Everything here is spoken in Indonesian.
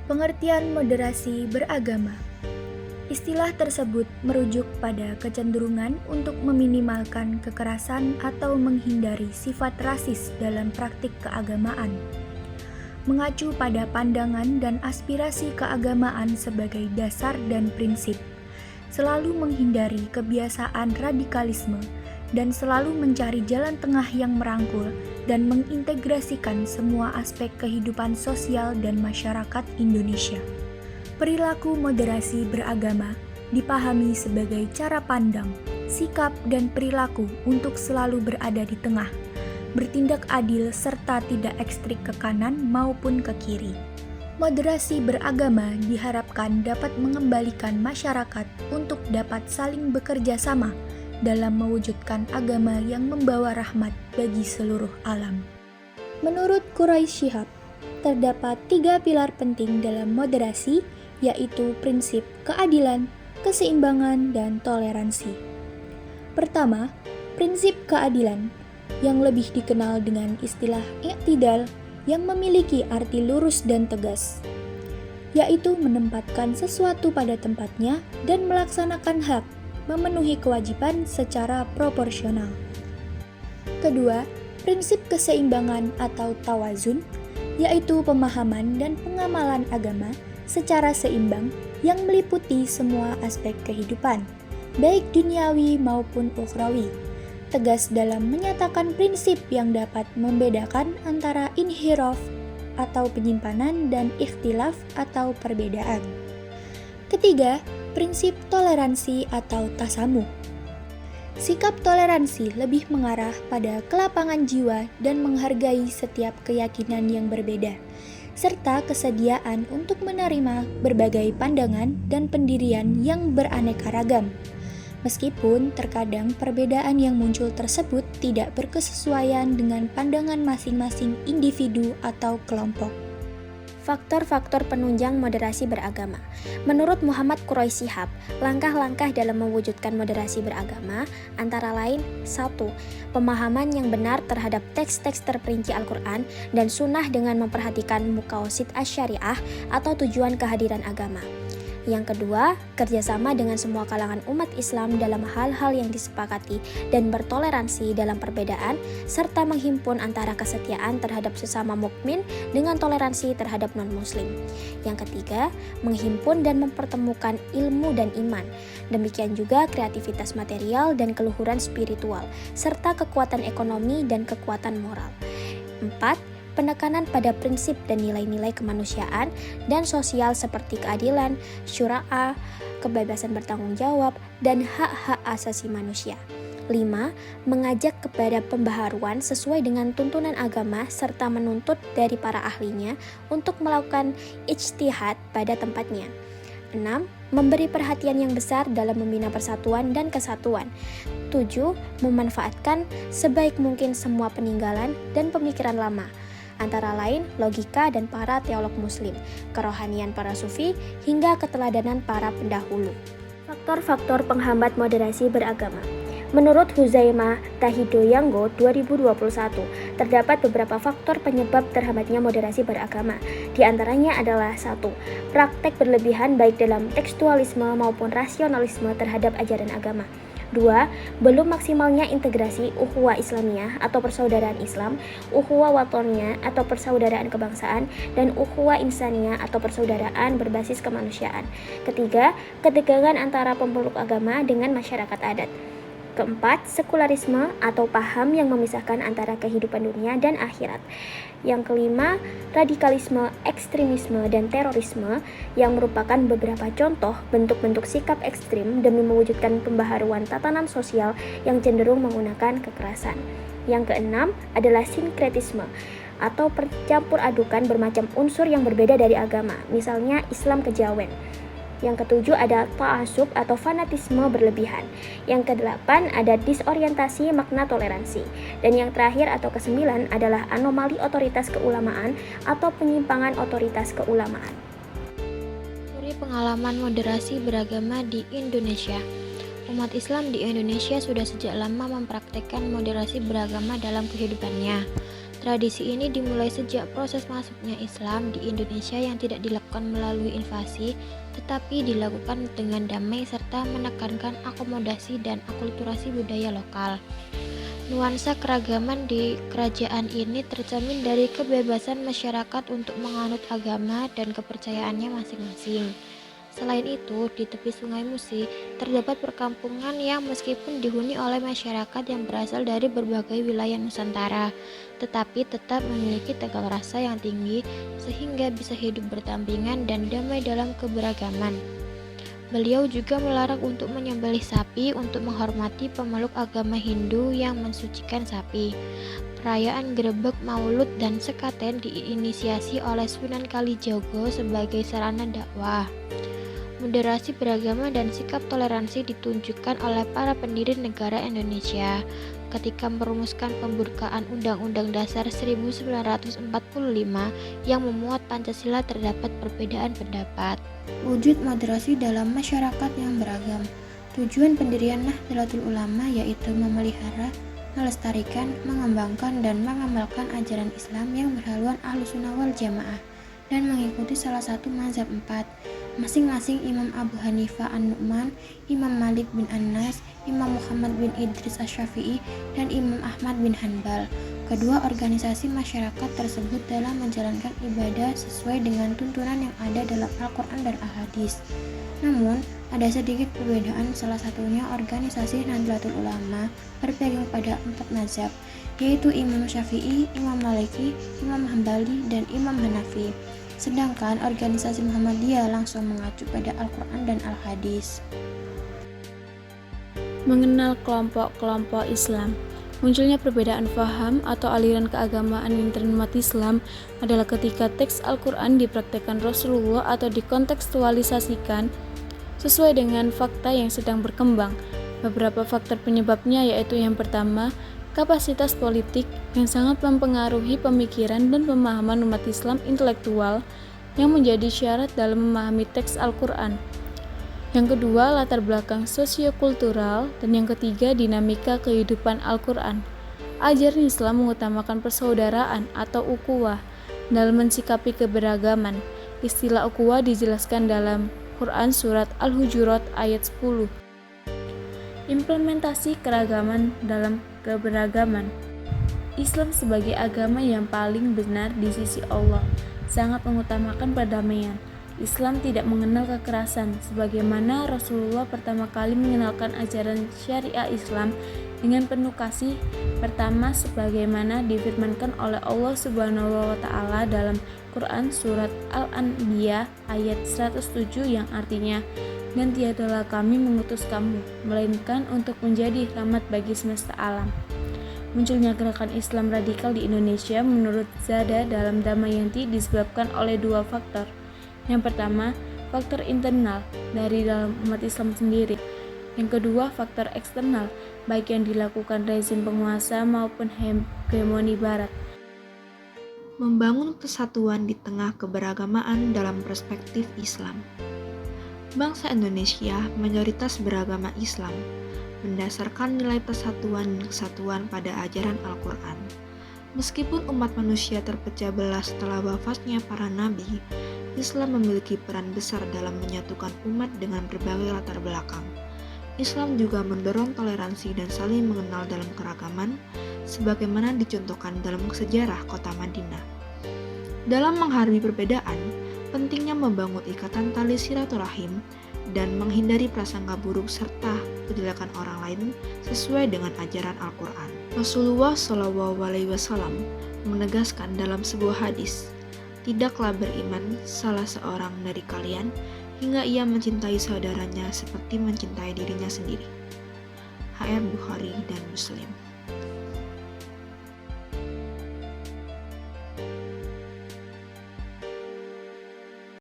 Pengertian moderasi beragama. Istilah tersebut merujuk pada kecenderungan untuk meminimalkan kekerasan atau menghindari sifat rasis dalam praktik keagamaan. Mengacu pada pandangan dan aspirasi keagamaan sebagai dasar dan prinsip, selalu menghindari kebiasaan radikalisme, dan selalu mencari jalan tengah yang merangkul dan mengintegrasikan semua aspek kehidupan sosial dan masyarakat Indonesia. Perilaku moderasi beragama dipahami sebagai cara pandang, sikap, dan perilaku untuk selalu berada di tengah, bertindak adil serta tidak ekstrik ke kanan maupun ke kiri. Moderasi beragama diharapkan dapat mengembalikan masyarakat untuk dapat saling bekerja sama dalam mewujudkan agama yang membawa rahmat bagi seluruh alam. Menurut Quraisy Shihab, terdapat 3 pilar penting dalam moderasi, yaitu prinsip keadilan, keseimbangan, dan toleransi. Pertama, prinsip keadilan, yang lebih dikenal dengan istilah i'tidal, yang memiliki arti lurus dan tegas, yaitu menempatkan sesuatu pada tempatnya dan melaksanakan hak, memenuhi kewajiban secara proporsional. Kedua, prinsip keseimbangan atau tawazun, yaitu pemahaman dan pengamalan agama secara seimbang yang meliputi semua aspek kehidupan, baik duniawi maupun ukhrawi, tegas dalam menyatakan prinsip yang dapat membedakan antara inhiraf atau penyimpanan dan ikhtilaf atau perbedaan. Ketiga, prinsip toleransi atau tasamuh. Sikap toleransi lebih mengarah pada kelapangan jiwa dan menghargai setiap keyakinan yang berbeda, serta kesediaan untuk menerima berbagai pandangan dan pendirian yang beraneka ragam. Meskipun terkadang perbedaan yang muncul tersebut tidak berkesesuaian dengan pandangan masing-masing individu atau kelompok. Faktor-faktor penunjang moderasi beragama. Menurut Muhammad Quraisy Shihab, langkah-langkah dalam mewujudkan moderasi beragama antara lain 1. Pemahaman yang benar terhadap teks-teks terperinci Al-Quran dan Sunnah dengan memperhatikan muqasid asy-syariah atau tujuan kehadiran agama. Yang kedua, kerjasama dengan semua kalangan umat Islam dalam hal-hal yang disepakati dan bertoleransi dalam perbedaan, serta menghimpun antara kesetiaan terhadap sesama mukmin dengan toleransi terhadap non-muslim. Yang ketiga, menghimpun dan mempertemukan ilmu dan iman. Demikian juga kreativitas material dan keluhuran spiritual, serta kekuatan ekonomi dan kekuatan moral. 4. Penekanan pada prinsip dan nilai-nilai kemanusiaan dan sosial seperti keadilan, syura'a, kebebasan bertanggung jawab, dan hak-hak asasi manusia. 5. Mengajak kepada pembaharuan sesuai dengan tuntunan agama serta menuntut dari para ahlinya untuk melakukan ijtihad pada tempatnya. 6. Memberi perhatian yang besar dalam membina persatuan dan kesatuan. 7. Memanfaatkan sebaik mungkin semua peninggalan dan pemikiran lama, antara lain logika dan para teolog muslim, kerohanian para sufi, hingga keteladanan para pendahulu. Faktor-faktor penghambat moderasi beragama. Menurut Huzaimah Tahidoyanggo 2021, terdapat beberapa faktor penyebab terhambatnya moderasi beragama. Di antaranya adalah 1. Praktek berlebihan baik dalam tekstualisme maupun rasionalisme terhadap ajaran agama. 2. Belum maksimalnya integrasi ukhuwah Islamiyah atau persaudaraan Islam, ukhuwah watoniyah atau persaudaraan kebangsaan, dan ukhuwah insaniyah atau persaudaraan berbasis kemanusiaan. 3. Ketegangan antara pemeluk agama dengan masyarakat adat. 4. Sekularisme atau paham yang memisahkan antara kehidupan dunia dan akhirat. Yang 5. Radikalisme, ekstremisme, dan terorisme yang merupakan beberapa contoh bentuk-bentuk sikap ekstrim demi mewujudkan pembaharuan tatanan sosial yang cenderung menggunakan kekerasan. Yang 6. adalah sinkretisme atau percampur adukan bermacam unsur yang berbeda dari agama, misalnya Islam kejawen. Yang 7 ada ta'assub atau fanatisme berlebihan. Yang ke-8 ada disorientasi makna toleransi. Dan yang terakhir atau ke-9 adalah anomali otoritas keulamaan atau penyimpangan otoritas keulamaan. Dari pengalaman moderasi beragama di Indonesia. Umat Islam di Indonesia sudah sejak lama mempraktikkan moderasi beragama dalam kehidupannya. Tradisi ini dimulai sejak proses masuknya Islam di Indonesia yang tidak dilakukan melalui invasi, tetapi dilakukan dengan damai serta menekankan akomodasi dan akulturasi budaya lokal. Nuansa keragaman di kerajaan ini tercermin dari kebebasan masyarakat untuk menganut agama dan kepercayaannya masing-masing. Selain itu, di tepi Sungai Musi terdapat perkampungan yang meskipun dihuni oleh masyarakat yang berasal dari berbagai wilayah Nusantara, tetapi tetap memiliki tegal rasa yang tinggi sehingga bisa hidup berdampingan dan damai dalam keberagaman. Beliau juga melarang untuk menyembelih sapi untuk menghormati pemeluk agama Hindu yang mensucikan sapi. Perayaan Grebek, Maulud, dan Sekaten diinisiasi oleh Sunan Kalijaga sebagai sarana dakwah. Moderasi beragama dan sikap toleransi ditunjukkan oleh para pendiri negara Indonesia ketika merumuskan pembukaan Undang-Undang Dasar 1945 yang memuat Pancasila terdapat perbedaan pendapat. Wujud moderasi dalam masyarakat yang beragam. Tujuan pendirian Nahdlatul Ulama yaitu memelihara, melestarikan, mengembangkan, dan mengamalkan ajaran Islam yang berhaluan Ahlussunnah wal Jamaah dan mengikuti salah satu mazhab 4. Masing-masing Imam Abu Hanifah An-Nu'man, Imam Malik bin Anas, Imam Muhammad bin Idris Asy-Syafi'i, dan Imam Ahmad bin Hanbal. Kedua organisasi masyarakat tersebut dalam menjalankan ibadah sesuai dengan tuntunan yang ada dalam Al-Quran dan Al-Hadis. Namun, ada sedikit perbedaan, salah satunya organisasi Nahdlatul Ulama berpegang pada 4 mazhab, yaitu Imam Syafi'i, Imam Maliki, Imam Hambali, dan Imam Hanafi. Sedangkan organisasi Muhammadiyah langsung mengacu pada Al-Quran dan Al-Hadis. Mengenal kelompok-kelompok Islam. Munculnya perbedaan faham atau aliran keagamaan di antara umat Islam adalah ketika teks Al-Quran dipraktekkan Rasulullah atau dikontekstualisasikan sesuai dengan fakta yang sedang berkembang. Beberapa faktor penyebabnya yaitu yang pertama, kapasitas politik yang sangat mempengaruhi pemikiran dan pemahaman umat Islam intelektual yang menjadi syarat dalam memahami teks Al-Quran. Yang kedua, latar belakang sosiokultural, dan yang ketiga, dinamika kehidupan Al-Quran. Ajaran Islam mengutamakan persaudaraan atau ukhuwah dalam mensikapi keberagaman. Istilah ukhuwah dijelaskan dalam Quran Surat Al-Hujurat ayat 10. Implementasi keragaman dalam keberagaman. Islam sebagai agama yang paling benar di sisi Allah sangat mengutamakan perdamaian. Islam tidak mengenal kekerasan, sebagaimana Rasulullah pertama kali mengenalkan ajaran syariah Islam dengan penuh kasih. Pertama, sebagaimana difirmankan oleh Allah Subhanahu wa Ta'ala dalam Quran Surat Al-Anbiya ayat 107 yang artinya, "Dan tiadalah kami mengutus kamu, melainkan untuk menjadi rahmat bagi semesta alam." Munculnya gerakan Islam radikal di Indonesia menurut Zada dalam Damayanti disebabkan oleh dua faktor. Yang pertama, faktor internal dari dalam umat Islam sendiri. Yang kedua, faktor eksternal, baik yang dilakukan rezim penguasa maupun hegemoni barat. Membangun kesatuan di tengah keberagamaan dalam perspektif Islam. Bangsa Indonesia mayoritas beragama Islam, berdasarkan nilai persatuan dan kesatuan pada ajaran Al-Quran. Meskipun umat manusia terpecah belah setelah wafatnya para nabi, Islam memiliki peran besar dalam menyatukan umat dengan berbagai latar belakang. Islam juga mendorong toleransi dan saling mengenal dalam keragaman, sebagaimana dicontohkan dalam sejarah kota Madinah. Dalam menghargai perbedaan, pentingnya membangun ikatan tali silaturahim dan menghindari prasangka buruk serta penjelekan orang lain sesuai dengan ajaran Al-Quran. Rasulullah SAW menegaskan dalam sebuah hadis, "Tidaklah beriman salah seorang dari kalian hingga ia mencintai saudaranya seperti mencintai dirinya sendiri." HR Bukhari dan Muslim.